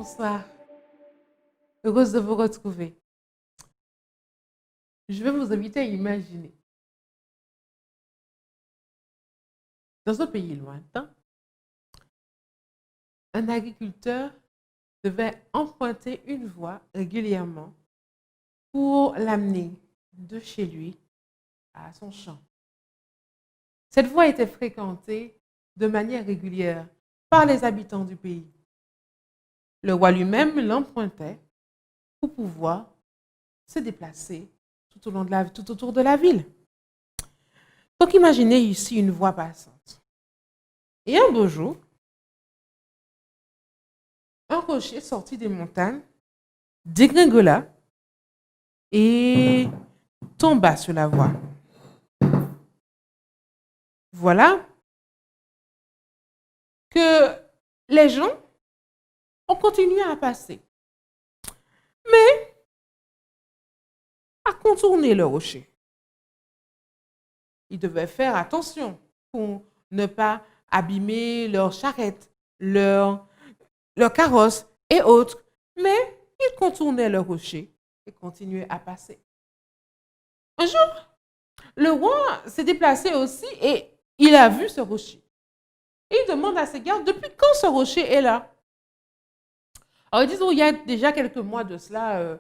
bonsoir. Heureuse de vous retrouver. Je vais vous inviter à imaginer, dans un pays lointain, un agriculteur devait emprunter une voie régulièrement pour l'amener de chez lui à son champ. Cette voie était fréquentée de manière régulière par les habitants du pays. Le roi lui-même l'empruntait pour pouvoir se déplacer tout autour de la ville. Donc imaginez ici une voie passante. Et un beau jour, un rocher sorti des montagnes dégringola et tomba sur la voie. Voilà que les gens ont continué à passer, mais à contourner le rocher. Ils devaient faire attention pour ne pas abîmer leurs charrettes, leurs carrosses et autres, mais ils contournaient le rocher et continuaient à passer. Un jour, le roi s'est déplacé aussi et il a vu ce rocher. Et il demande à ses gardes, depuis quand ce rocher est là? Alors ils disent, il y a déjà quelques mois de cela,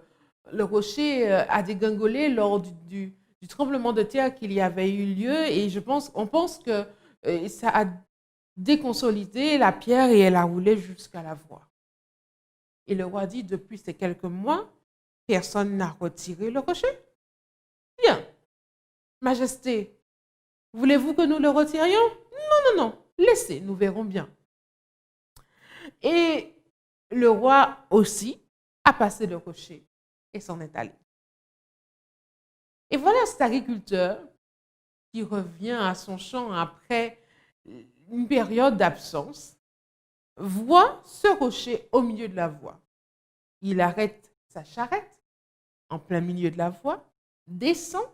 le rocher a dégringolé lors du tremblement de terre qu'il y avait eu lieu et on pense que ça a déconsolidé la pierre et elle a roulé jusqu'à la voie. Et le roi dit, depuis ces quelques mois, personne n'a retiré le rocher. Bien, Majesté, voulez-vous que nous le retirions? Non, non, non, laissez, nous verrons bien. Et le roi aussi a passé le rocher et s'en est allé. Et voilà cet agriculteur qui revient à son champ après une période d'absence, voit ce rocher au milieu de la voie. Il arrête sa charrette en plein milieu de la voie, descend,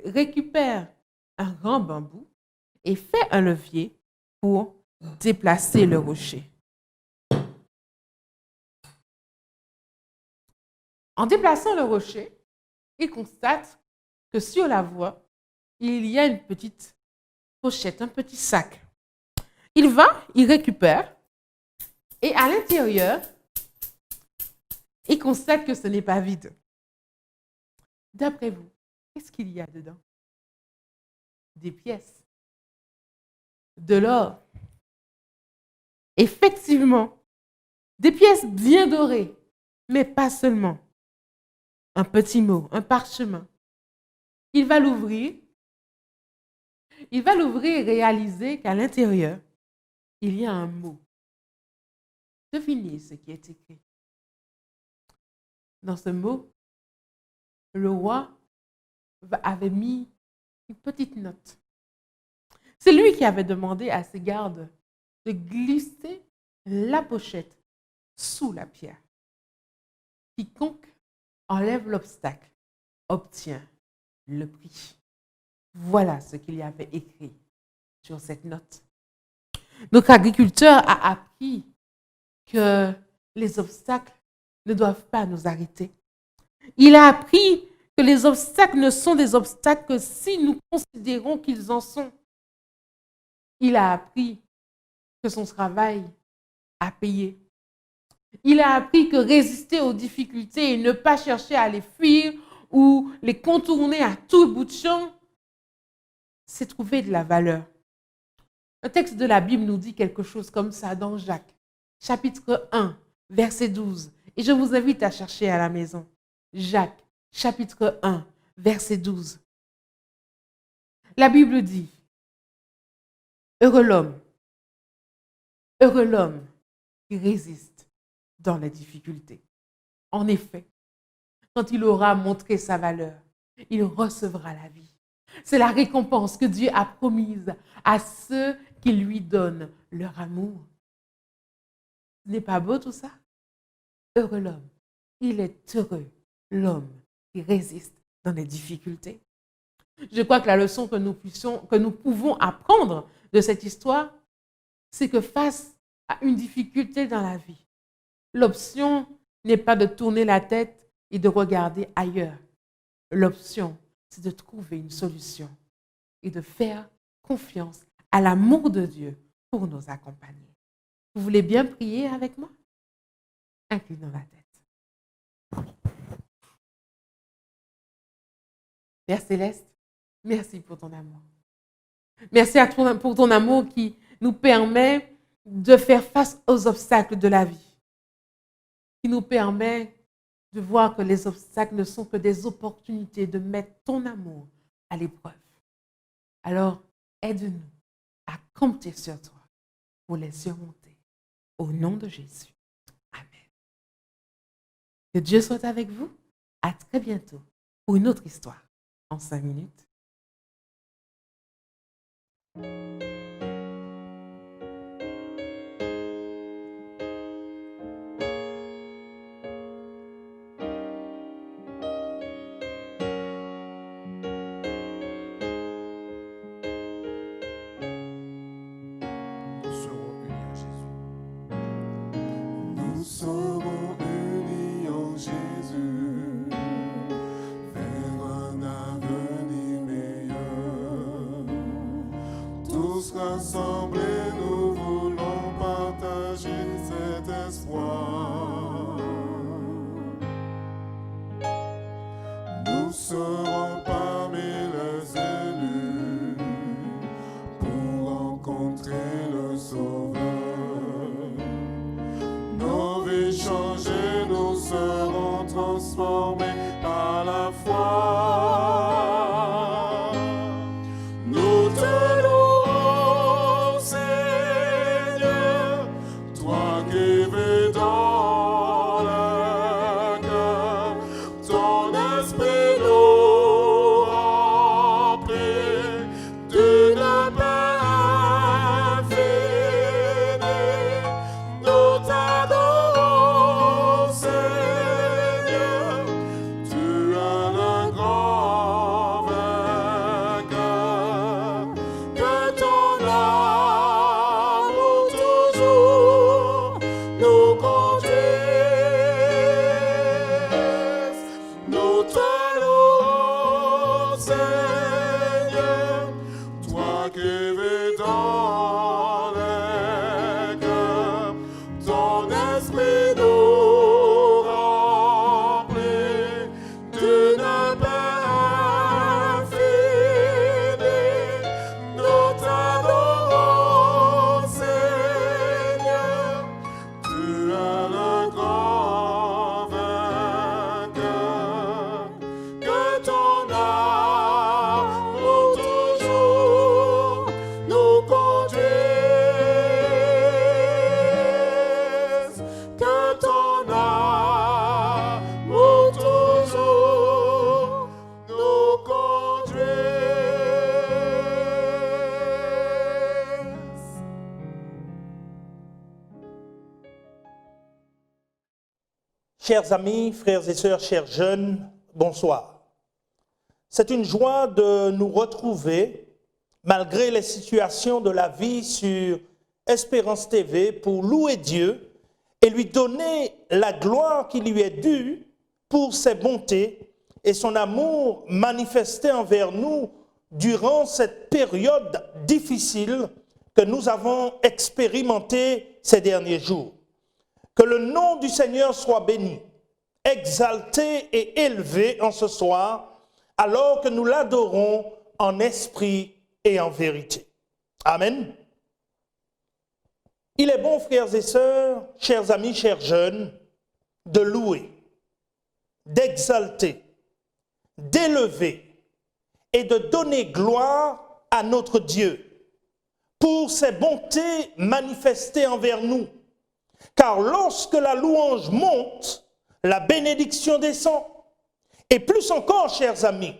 récupère un grand bambou et fait un levier pour déplacer le rocher. En déplaçant le rocher, il constate que sur la voie, il y a une petite pochette, un petit sac. Il va, il récupère, et à l'intérieur, il constate que ce n'est pas vide. D'après vous, qu'est-ce qu'il y a dedans? Des pièces, de l'or. Effectivement, des pièces bien dorées, mais pas seulement. Un petit mot, un parchemin. Il va l'ouvrir et réaliser qu'à l'intérieur, il y a un mot. Devinez ce qui est écrit. Dans ce mot, le roi avait mis une petite note. C'est lui qui avait demandé à ses gardes de glisser la pochette sous la pierre. Quiconque enlève l'obstacle obtient le prix. Voilà ce qu'il y avait écrit sur cette note. Notre agriculteur a appris que les obstacles ne doivent pas nous arrêter. Il a appris que les obstacles ne sont des obstacles que si nous considérons qu'ils en sont. Il a appris que son travail a payé. Il a appris que résister aux difficultés et ne pas chercher à les fuir ou les contourner à tout bout de champ, c'est trouver de la valeur. Un texte de la Bible nous dit quelque chose comme ça dans Jacques, chapitre 1, verset 12. Et je vous invite à chercher à la maison. Jacques, chapitre 1, verset 12. La Bible dit, heureux l'homme qui résiste dans les difficultés. En effet, quand il aura montré sa valeur, il recevra la vie. C'est la récompense que Dieu a promise à ceux qui lui donnent leur amour. Ce n'est pas beau tout ça? Heureux l'homme. Il est heureux, l'homme qui résiste dans les difficultés. Je crois que la leçon que nous pouvons apprendre de cette histoire, c'est que face à une difficulté dans la vie, L'option n'est pas de tourner la tête et de regarder ailleurs. L'option, c'est de trouver une solution et de faire confiance à l'amour de Dieu pour nous accompagner. Vous voulez bien prier avec moi? Inclinons la tête. Père Céleste, merci pour ton amour. Merci pour ton amour qui nous permet de faire face aux obstacles de la vie, qui nous permet de voir que les obstacles ne sont que des opportunités de mettre ton amour à l'épreuve. Alors, aide-nous à compter sur toi pour les surmonter. Au nom de Jésus. Amen. Que Dieu soit avec vous. À très bientôt pour une autre histoire en 5 minutes. Nous serons unis en Jésus vers un avenir meilleur. Tous rassemblés, nous voulons partager cet espoir. Nous serons parmi les élus pour rencontrer le Sauveur. Nos vies changées, nous serons transformés par la foi. Nous te louons, Seigneur, toi qui vis dans le cœur. Ton esprit nous remplit d'une paix infinie. Nous t'adorons, Seigneur, tu es le grand vainqueur. Que ton amour toujours nous conduise. Nous te louons, Seigneur, toi qui vis dans les cœurs. Ton esprit nous remplit d'une paix infinie. Nous t'adorons, Seigneur, tu es le grand vainqueur. Que ton amour toujours nous conduise. Que ton amour toujours nous conduise. Chers amis, frères et sœurs, chers jeunes, bonsoir. C'est une joie de nous retrouver, malgré les situations de la vie, sur Espérance TV pour louer Dieu et lui donner la gloire qui lui est due pour ses bontés et son amour manifesté envers nous durant cette période difficile que nous avons expérimentée ces derniers jours. Que le nom du Seigneur soit béni, exalté et élevé en ce soir, alors que nous l'adorons en esprit et en vérité. Amen. Il est bon, frères et sœurs, chers amis, chers jeunes, de louer, d'exalter, d'élever et de donner gloire à notre Dieu pour ses bontés manifestées envers nous. Car lorsque la louange monte, la bénédiction descend. Et plus encore, chers amis,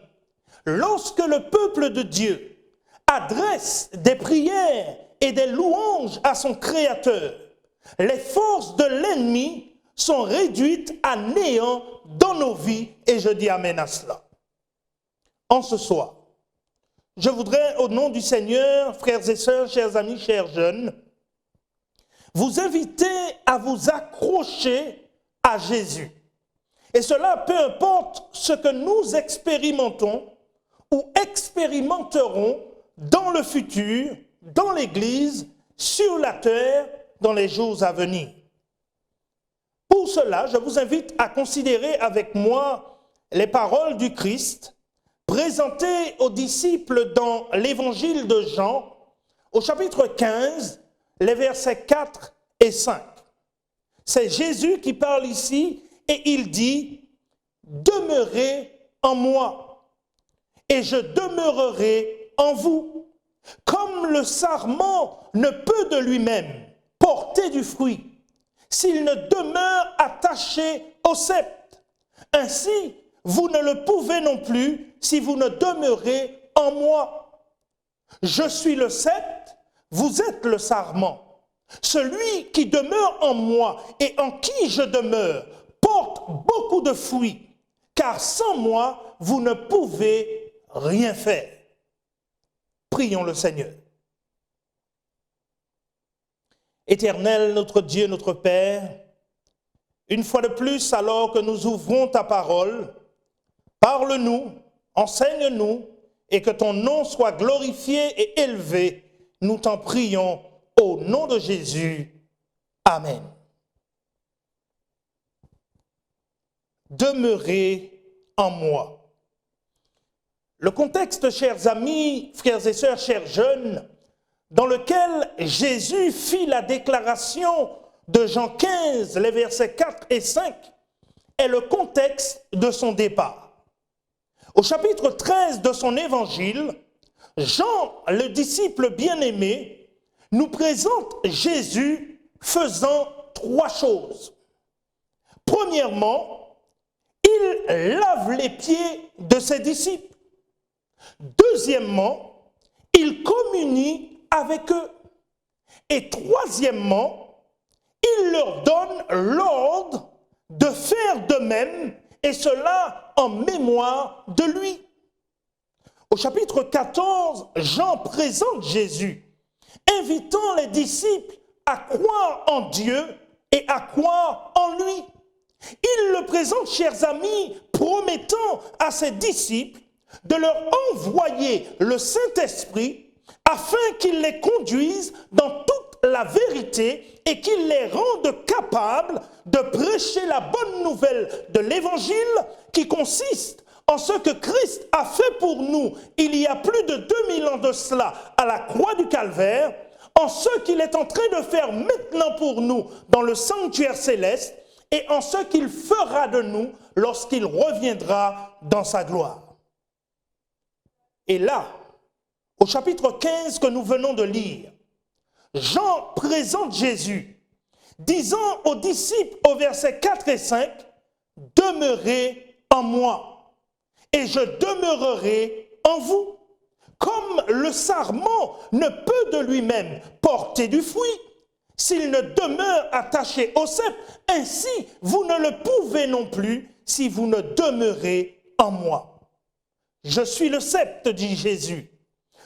lorsque le peuple de Dieu adresse des prières et des louanges à son Créateur, les forces de l'ennemi sont réduites à néant dans nos vies, et je dis amen à cela. En ce soir, je voudrais, au nom du Seigneur, frères et sœurs, chers amis, chers jeunes, vous inviter à vous accrocher à Jésus. Et cela, peu importe ce que nous expérimentons ou expérimenterons dans le futur, dans l'Église, sur la terre, dans les jours à venir. Pour cela, je vous invite à considérer avec moi les paroles du Christ présentées aux disciples dans l'Évangile de Jean, au chapitre 15, les versets 4 et 5. C'est Jésus qui parle ici et il dit « Demeurez en moi et je demeurerai en vous. Comme le sarment ne peut de lui-même porter du fruit s'il ne demeure attaché au sceptre, ainsi vous ne le pouvez non plus si vous ne demeurez en moi. Je suis le sceptre, vous êtes le sarment. Celui qui demeure en moi et en qui je demeure porte beaucoup de fruits, car sans moi, vous ne pouvez rien faire. » Prions le Seigneur. Éternel, notre Dieu, notre Père, une fois de plus, alors que nous ouvrons ta parole, parle-nous, enseigne-nous, et que ton nom soit glorifié et élevé. Nous t'en prions au nom de Jésus. Amen. Demeurez en moi. Le contexte, chers amis, frères et sœurs, chers jeunes, dans lequel Jésus fit la déclaration de Jean 15, les versets 4 et 5, est le contexte de son départ. Au chapitre 13 de son évangile, Jean, le disciple bien-aimé, nous présente Jésus faisant trois choses. Premièrement, il lave les pieds de ses disciples. Deuxièmement, il communie avec eux. Et troisièmement, il leur donne l'ordre de faire de même, et cela en mémoire de lui. Au chapitre 14, Jean présente Jésus, invitant les disciples à croire en Dieu et à croire en lui. Il le présente, chers amis, promettant à ses disciples de leur envoyer le Saint-Esprit afin qu'il les conduise dans toute la vérité et qu'il les rende capables de prêcher la bonne nouvelle de l'Évangile qui consiste en ce que Christ a fait pour nous il y a plus de 2000 ans de cela à la croix du Calvaire, en ce qu'il est en train de faire maintenant pour nous dans le sanctuaire céleste et en ce qu'il fera de nous lorsqu'il reviendra dans sa gloire. Et là, au chapitre 15 que nous venons de lire, Jean présente Jésus, disant aux disciples au verset 4 et 5, « Demeurez en moi, et je demeurerai en vous. Comme le sarment ne peut de lui-même porter du fruit, s'il ne demeure attaché au cep, ainsi vous ne le pouvez non plus si vous ne demeurez en moi. Je suis le cep, dit Jésus.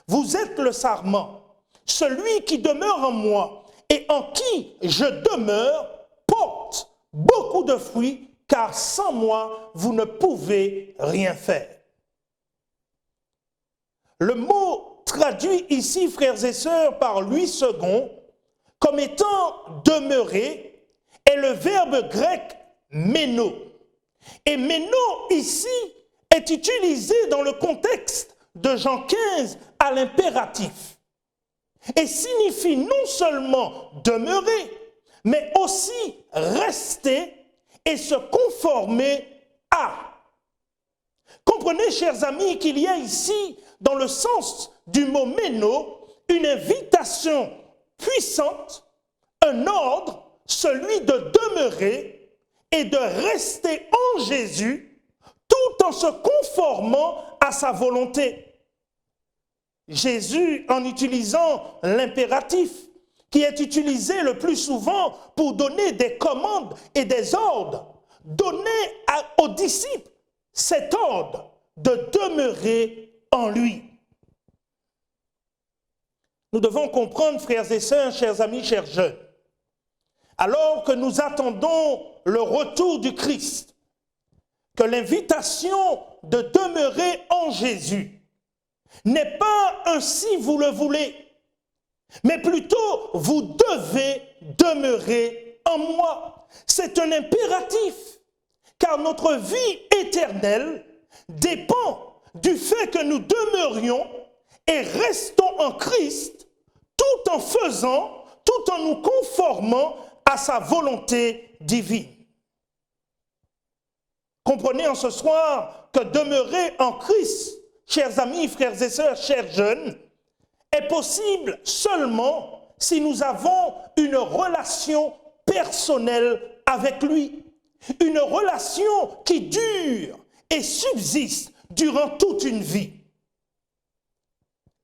Vous êtes le sarment. Celui qui demeure en moi et en qui je demeure porte beaucoup de fruits, car sans moi, vous ne pouvez rien faire. » Le mot traduit ici, frères et sœurs, par Louis II, comme étant « demeurer » est le verbe grec « méno ». Et « méno » ici est utilisé dans le contexte de Jean 15 à l'impératif et signifie non seulement demeurer, mais aussi rester et se conformer à. Comprenez, chers amis, qu'il y a ici, dans le sens du mot méno, une invitation puissante, un ordre, celui de demeurer et de rester en Jésus, tout en se conformant à sa volonté. Jésus, en utilisant l'impératif, qui est utilisé le plus souvent pour donner des commandes et des ordres, donnait aux disciples cet ordre de demeurer en lui. Nous devons comprendre, frères et sœurs, chers amis, chers jeunes, alors que nous attendons le retour du Christ, que l'invitation de demeurer en Jésus n'est pas un si vous le voulez, mais plutôt vous devez demeurer en moi. C'est un impératif, car notre vie éternelle dépend du fait que nous demeurions et restons en Christ tout en faisant, tout en nous conformant à sa volonté divine. Comprenez en ce soir que demeurer en Christ, chers amis, frères et sœurs, chers jeunes, est possible seulement si nous avons une relation personnelle avec lui. Une relation qui dure et subsiste durant toute une vie.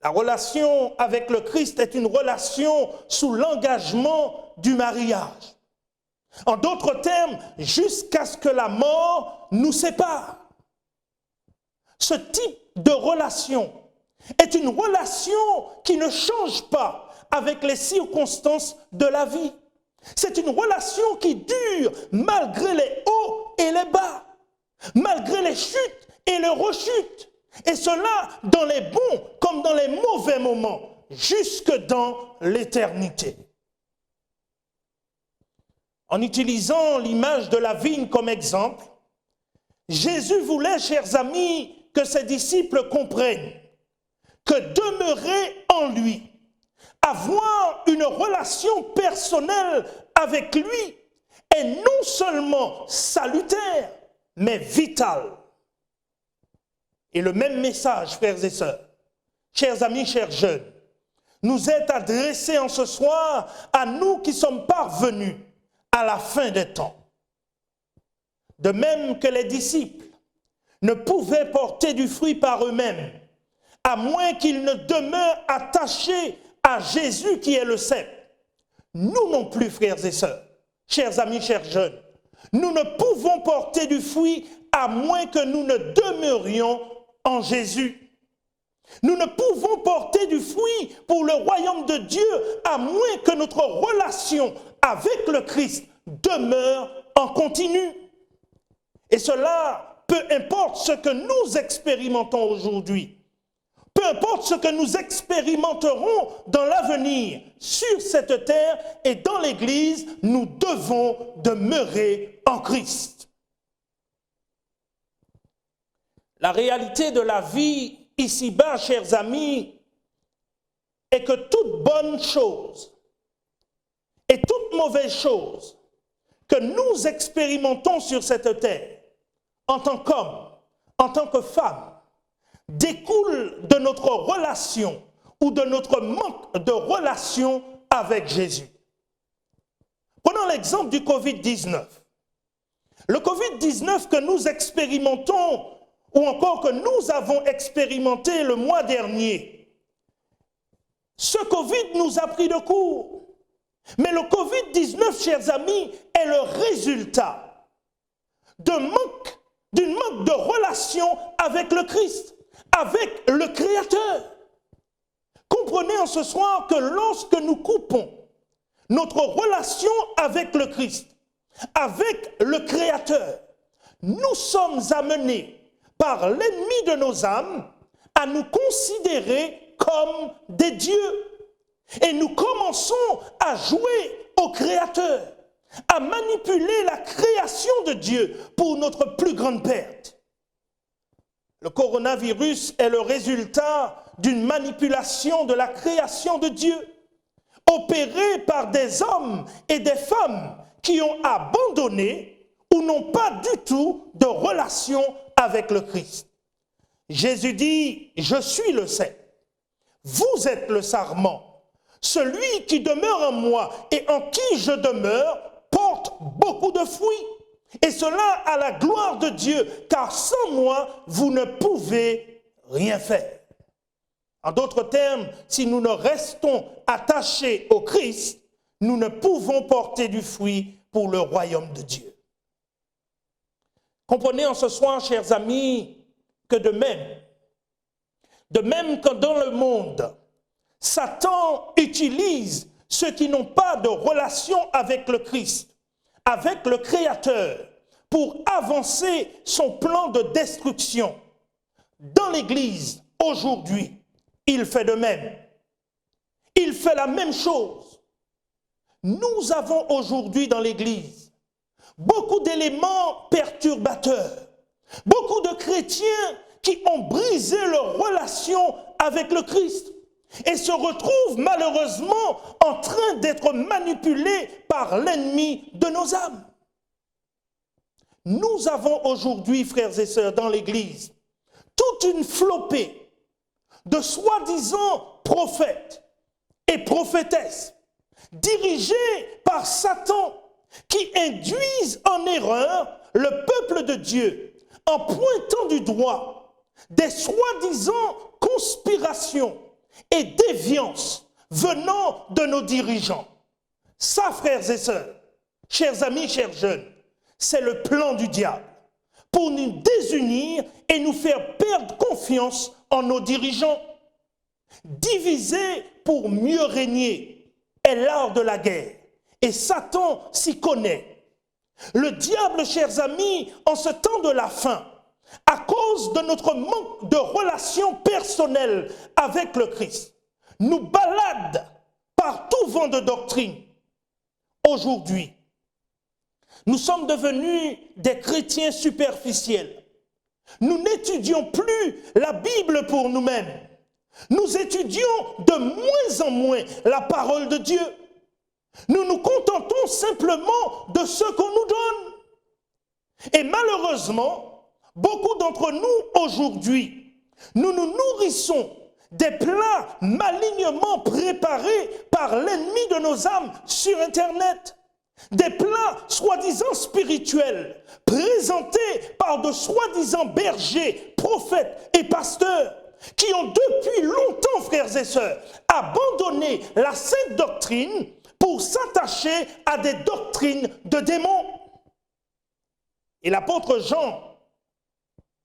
La relation avec le Christ est une relation sous l'engagement du mariage. En d'autres termes, jusqu'à ce que la mort nous sépare. Ce type de relation est une relation qui ne change pas avec les circonstances de la vie. C'est une relation qui dure malgré les hauts et les bas, malgré les chutes et les rechutes. Et cela dans les bons comme dans les mauvais moments, jusque dans l'éternité. En utilisant l'image de la vigne comme exemple, Jésus voulait, chers amis, que ses disciples comprennent que demeurer en lui, avoir une relation personnelle avec lui est non seulement salutaire, mais vital. Et le même message, frères et sœurs, chers amis, chers jeunes, nous est adressé en ce soir à nous qui sommes parvenus à la fin des temps. De même que les disciples ne pouvaient porter du fruit par eux-mêmes, à moins qu'ils ne demeurent attachés à Jésus qui est le cep. Nous non plus, frères et sœurs, chers amis, chers jeunes, nous ne pouvons porter du fruit à moins que nous ne demeurions en Jésus. Nous ne pouvons porter du fruit pour le royaume de Dieu à moins que notre relation avec le Christ demeure en continu. Et cela, peu importe ce que nous expérimentons aujourd'hui, peu importe ce que nous expérimenterons dans l'avenir sur cette terre et dans l'Église, nous devons demeurer en Christ. La réalité de la vie ici-bas, chers amis, est que toute bonne chose et toute mauvaise chose que nous expérimentons sur cette terre, en tant qu'homme, en tant que femme, découle de notre relation ou de notre manque de relation avec Jésus. Prenons l'exemple du Covid-19. Le Covid-19 que nous expérimentons ou encore que nous avons expérimenté le mois dernier, ce Covid nous a pris de court. Mais le Covid-19, chers amis, est le résultat d'une manque de relation avec le Christ, avec le Créateur. Comprenez en ce soir que lorsque nous coupons notre relation avec le Christ, avec le Créateur, nous sommes amenés par l'ennemi de nos âmes à nous considérer comme des dieux. Et nous commençons à jouer au Créateur, à manipuler la création de Dieu pour notre plus grande perte. Le coronavirus est le résultat d'une manipulation de la création de Dieu, opérée par des hommes et des femmes qui ont abandonné ou n'ont pas du tout de relation avec le Christ. Jésus dit, « Je suis le cep, vous êtes le sarment. Celui qui demeure en moi et en qui je demeure porte beaucoup de fruits. Et cela à la gloire de Dieu, car sans moi, vous ne pouvez rien faire. » En d'autres termes, si nous ne restons attachés au Christ, nous ne pouvons porter du fruit pour le royaume de Dieu. Comprenez en ce soir, chers amis, que de même que dans le monde, Satan utilise ceux qui n'ont pas de relation avec le Christ, avec le Créateur, pour avancer son plan de destruction. Dans l'Église, aujourd'hui, il fait de même. Il fait la même chose. Nous avons aujourd'hui dans l'Église beaucoup d'éléments perturbateurs, beaucoup de chrétiens qui ont brisé leur relation avec le Christ et se retrouvent malheureusement en train d'être manipulés par l'ennemi de nos âmes. Nous avons aujourd'hui, frères et sœurs, dans l'Église, toute une flopée de soi-disant prophètes et prophétesses dirigés par Satan qui induisent en erreur le peuple de Dieu en pointant du doigt des soi-disant conspirations et déviances venant de nos dirigeants. Ça, frères et sœurs, chers amis, chers jeunes, c'est le plan du diable pour nous désunir et nous faire perdre confiance en nos dirigeants. Diviser pour mieux régner est l'art de la guerre et Satan s'y connaît. Le diable, chers amis, en ce temps de la fin, à cause de notre manque de relation personnelle avec le Christ, nous balade par tout vent de doctrine. Aujourd'hui, nous sommes devenus des chrétiens superficiels. Nous n'étudions plus la Bible pour nous-mêmes. Nous étudions de moins en moins la parole de Dieu. Nous nous contentons simplement de ce qu'on nous donne. Et malheureusement, beaucoup d'entre nous aujourd'hui, nous nous nourrissons des plats malignement préparés par l'ennemi de nos âmes sur Internet. Des plats soi-disant spirituels, présentés par de soi-disant bergers, prophètes et pasteurs, qui ont depuis longtemps, frères et sœurs, abandonné la sainte doctrine pour s'attacher à des doctrines de démons. Et l'apôtre Jean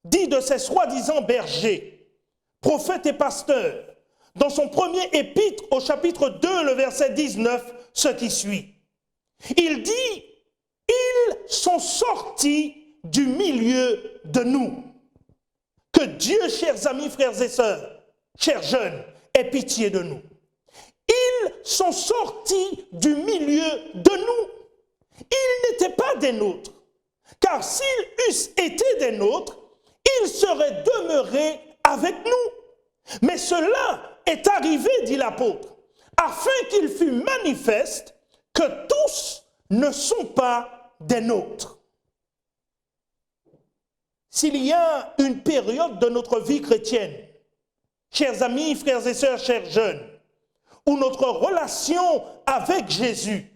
dit de ces soi-disant bergers, prophètes et pasteurs, dans son premier épître au chapitre 2, le verset 19, ce qui suit. Il dit, ils sont sortis du milieu de nous. Que Dieu, chers amis, frères et sœurs, chers jeunes, ait pitié de nous. Ils sont sortis du milieu de nous. Ils n'étaient pas des nôtres. Car s'ils eussent été des nôtres, ils seraient demeurés avec nous. Mais cela est arrivé, dit l'apôtre, afin qu'il fût manifeste que tous ne sont pas des nôtres. S'il y a une période de notre vie chrétienne, chers amis, frères et sœurs, chers jeunes, où notre relation avec Jésus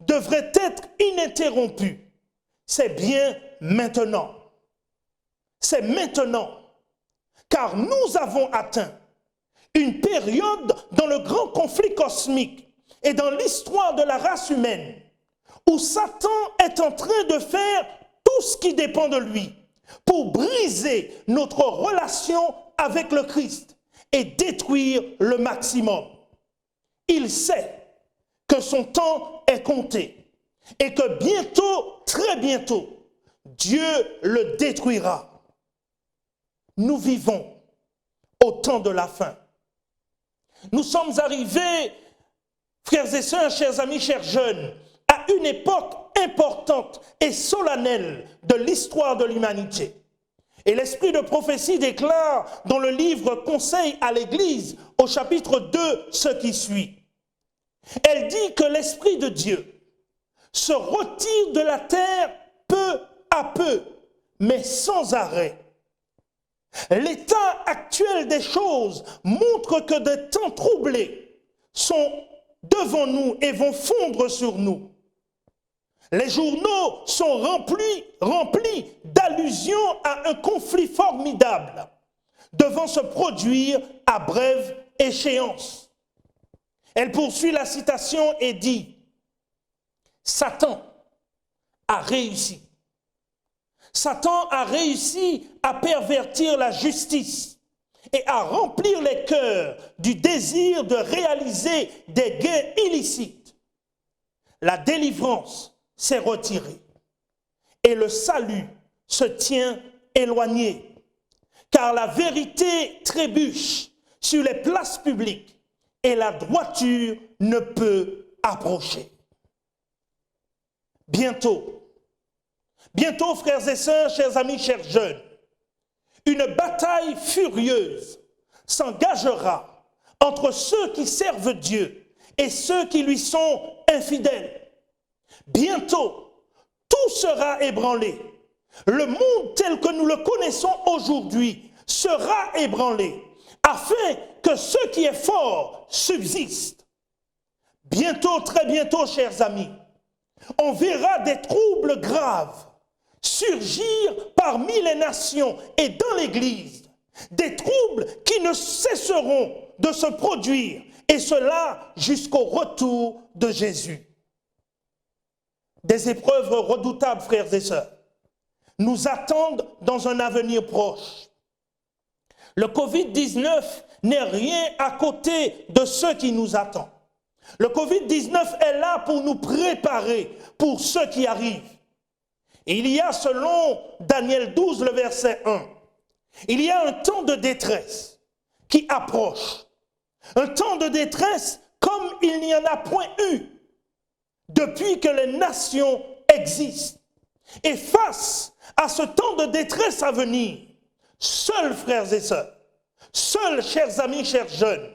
devrait être ininterrompue, c'est bien maintenant. C'est maintenant, car nous avons atteint une période dans le grand conflit cosmique et dans l'histoire de la race humaine, où Satan est en train de faire tout ce qui dépend de lui pour briser notre relation avec le Christ et détruire le maximum. Il sait que son temps est compté et que bientôt, très bientôt, Dieu le détruira. Nous vivons au temps de la fin. Nous sommes arrivés, frères et sœurs, chers amis, chers jeunes, à une époque importante et solennelle de l'histoire de l'humanité. Et l'esprit de prophétie déclare dans le livre Conseil à l'Église, au chapitre 2, ce qui suit. Elle dit que l'Esprit de Dieu se retire de la terre peu à peu, mais sans arrêt. L'état actuel des choses montre que des temps troublés sont devant nous et vont fondre sur nous. Les journaux sont remplis d'allusions à un conflit formidable devant se produire à brève échéance. Elle poursuit la citation et dit « Satan a réussi. Satan a réussi à pervertir la justice et à remplir les cœurs du désir de réaliser des gains illicites. La délivrance s'est retirée et le salut se tient éloigné, car la vérité trébuche sur les places publiques et la droiture ne peut approcher. Bientôt, frères et sœurs, chers amis, chers jeunes, une bataille furieuse s'engagera entre ceux qui servent Dieu et ceux qui lui sont infidèles. Bientôt, tout sera ébranlé. Le monde tel que nous le connaissons aujourd'hui sera ébranlé, afin que ce qui est fort subsiste. Bientôt, très bientôt, chers amis, on verra des troubles graves surgir parmi les nations et dans l'Église, des troubles qui ne cesseront de se produire, et cela jusqu'au retour de Jésus. Des épreuves redoutables, frères et sœurs, nous attendent dans un avenir proche. Le Covid-19 n'est rien à côté de ce qui nous attend. Le Covid-19 est là pour nous préparer pour ce qui arrive. Il y a, selon Daniel 12, le verset 1, il y a un temps de détresse qui approche. Un temps de détresse comme il n'y en a point eu depuis que les nations existent. Et face à ce temps de détresse à venir, seuls, frères et sœurs, seuls, chers amis, chers jeunes,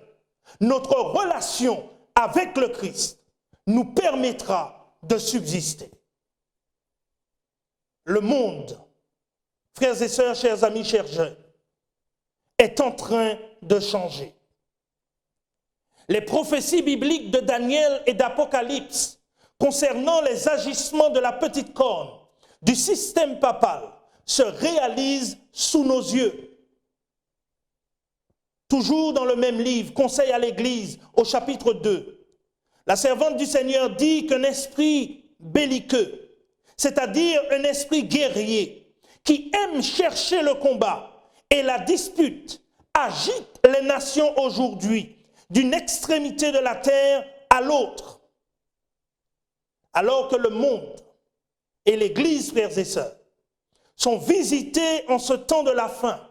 notre relation avec le Christ nous permettra de subsister. Le monde, frères et sœurs, chers amis, chers jeunes, est en train de changer. Les prophéties bibliques de Daniel et d'Apocalypse concernant les agissements de la petite corne du système papal se réalisent sous nos yeux. Toujours dans le même livre, Conseil à l'Église, au chapitre 2, la servante du Seigneur dit qu'un esprit belliqueux, c'est-à-dire un esprit guerrier, qui aime chercher le combat et la dispute, agite les nations aujourd'hui, d'une extrémité de la terre à l'autre. Alors que le monde et l'Église, frères et sœurs, sont visités en ce temps de la fin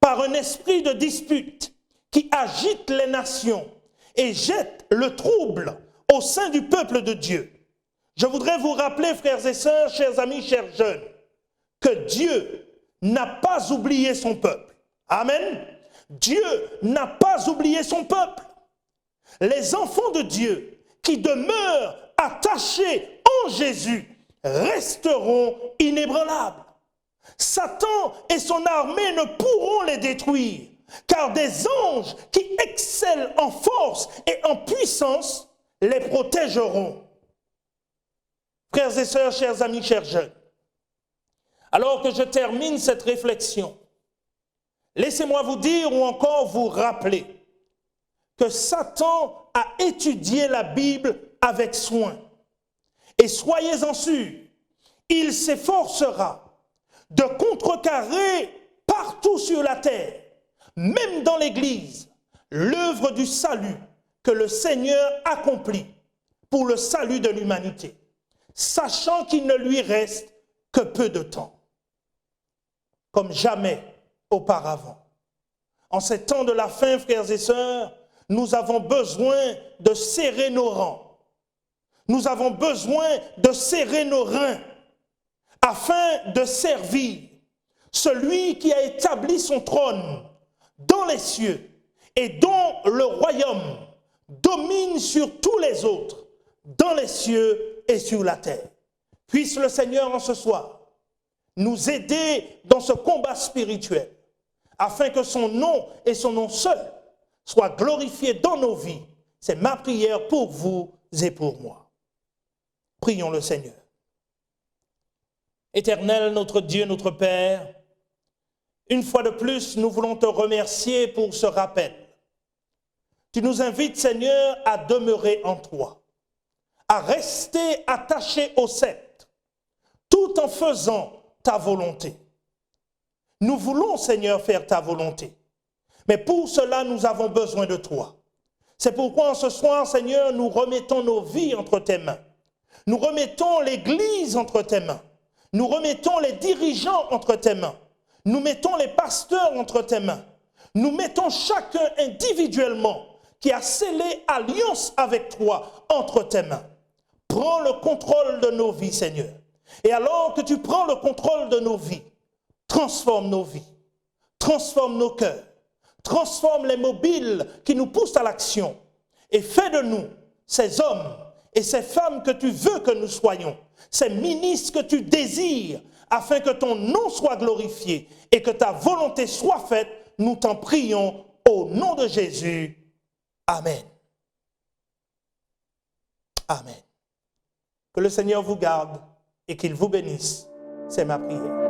par un esprit de dispute qui agite les nations et jette le trouble au sein du peuple de Dieu. Je voudrais vous rappeler, frères et sœurs, chers amis, chers jeunes, que Dieu n'a pas oublié son peuple. Amen. Dieu n'a pas oublié son peuple. Les enfants de Dieu qui demeurent attachés en Jésus resteront inébranlables. Satan et son armée ne pourront les détruire, car des anges qui excellent en force et en puissance les protégeront. Frères et sœurs, chers amis, chers jeunes, alors que je termine cette réflexion, laissez-moi vous dire ou encore vous rappeler que Satan a étudié la Bible avec soin. Et soyez-en sûrs, il s'efforcera de contrecarrer partout sur la terre, même dans l'Église, l'œuvre du salut que le Seigneur accomplit pour le salut de l'humanité, sachant qu'il ne lui reste que peu de temps, comme jamais auparavant. En ces temps de la fin, frères et sœurs, nous avons besoin de serrer nos rangs. Nous avons besoin de serrer nos reins afin de servir celui qui a établi son trône dans les cieux et dont le royaume domine sur tous les autres, dans les cieux et sur la terre. Puisse le Seigneur en ce soir nous aider dans ce combat spirituel, afin que son nom et son nom seul soient glorifiés dans nos vies. C'est ma prière pour vous et pour moi. Prions le Seigneur. Éternel, notre Dieu, notre Père, une fois de plus, nous voulons te remercier pour ce rappel. Tu nous invites, Seigneur, à demeurer en toi, à rester attachés au sceptre, tout en faisant ta volonté. Nous voulons, Seigneur, faire ta volonté. Mais pour cela, nous avons besoin de toi. C'est pourquoi ce soir, Seigneur, nous remettons nos vies entre tes mains. Nous remettons l'Église entre tes mains. Nous remettons les dirigeants entre tes mains. Nous mettons les pasteurs entre tes mains. Nous mettons chacun individuellement qui a scellé alliance avec toi entre tes mains. Prends le contrôle de nos vies, Seigneur. Et alors que tu prends le contrôle de nos vies, transforme nos vies, transforme nos cœurs, transforme les mobiles qui nous poussent à l'action et fais de nous ces hommes et ces femmes que tu veux que nous soyons, ces ministres que tu désires, afin que ton nom soit glorifié et que ta volonté soit faite. Nous t'en prions au nom de Jésus. Amen. Amen. Que le Seigneur vous garde et qu'il vous bénisse. C'est ma prière.